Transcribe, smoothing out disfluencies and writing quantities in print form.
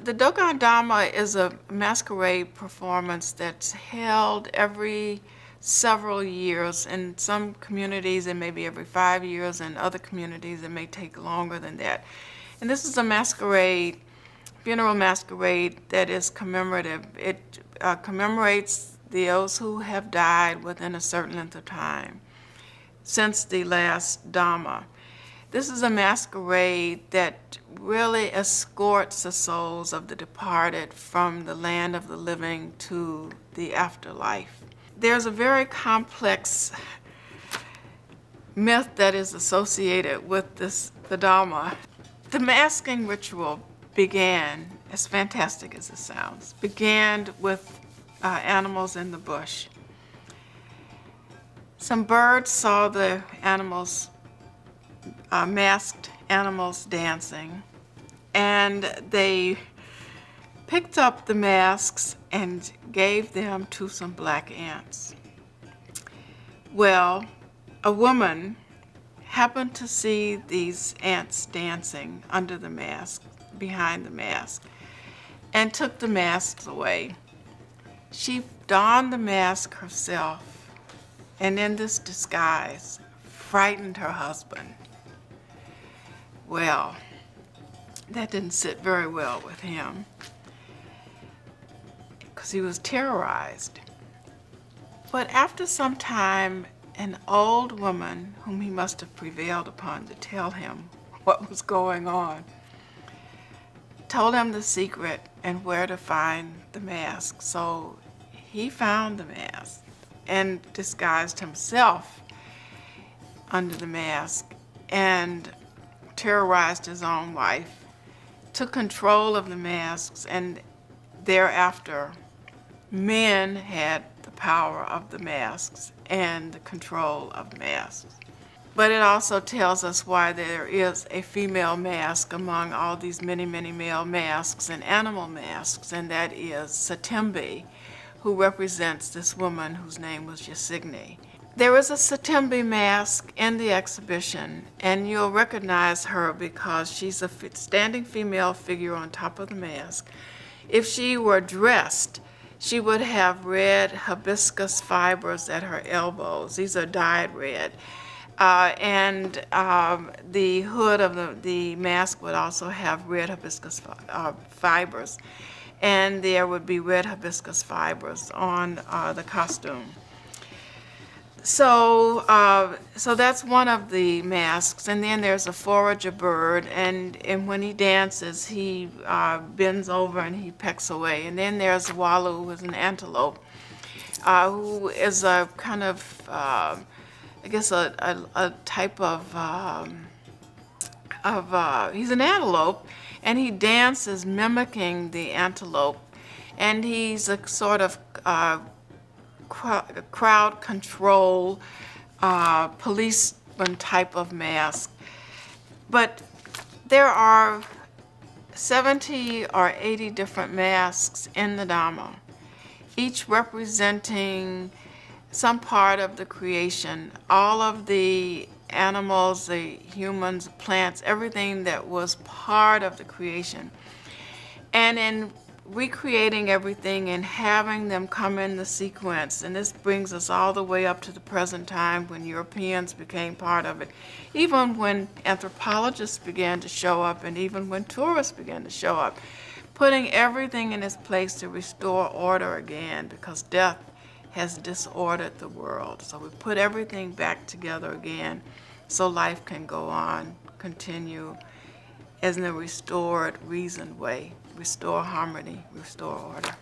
The Dogon Dama is a masquerade performance that's held every several years. In some communities, it may be every 5 years. In other communities, it may take longer than that. And this is a masquerade, funeral masquerade that is commemorative. It commemorates those who have died within a certain length of time since the last Dama. This is a masquerade that really escorts the souls of the departed from the land of the living to the afterlife. There's a very complex myth that is associated with the Dama. The masking ritual began, as fantastic as it sounds, began with animals in the bush. Some birds saw the animals, masked animals dancing, and they picked up the masks and gave them to some black ants. Well, a woman happened to see these ants dancing under the mask, behind the mask, and took the masks away. She donned the mask herself, and in this disguise frightened her husband. Well, that didn't sit very well with him because he was terrorized. But after some time, an old woman, whom he must have prevailed upon to tell him what was going on, told him the secret and where to find the mask. So he found the mask and disguised himself under the mask and terrorized his own wife, took control of the masks, and thereafter men had the power of the masks and the control of masks. But it also tells us why there is a female mask among all these many, many male masks and animal masks, and that is Satembe, who represents this woman whose name was Yasigni. There is a Satembe mask in the exhibition, and you'll recognize her because she's a standing female figure on top of the mask. If she were dressed, she would have red hibiscus fibers at her elbows. These are dyed red. And the hood of the mask would also have red hibiscus fibers. And there would be red hibiscus fibers on the costume. So that's one of the masks. And then there's a forager bird, and when he dances, he bends over and he pecks away. And then there's Walu, who is an antelope, who is a kind of, I guess, a type of, he's an antelope, and he dances mimicking the antelope. And he's a sort of crowd control, policeman type of mask. But there are 70 or 80 different masks in the Dama, each representing some part of the creation. All of the animals, the humans, plants, everything that was part of the creation. And in recreating everything and having them come in the sequence, and this brings us all the way up to the present time when Europeans became part of it, even when anthropologists began to show up, and even when tourists began to show up, putting everything in its place to restore order again, because death has disordered the world. So we put everything back together again so life can go on, continue in a restored, reasoned way. Restore harmony, restore order.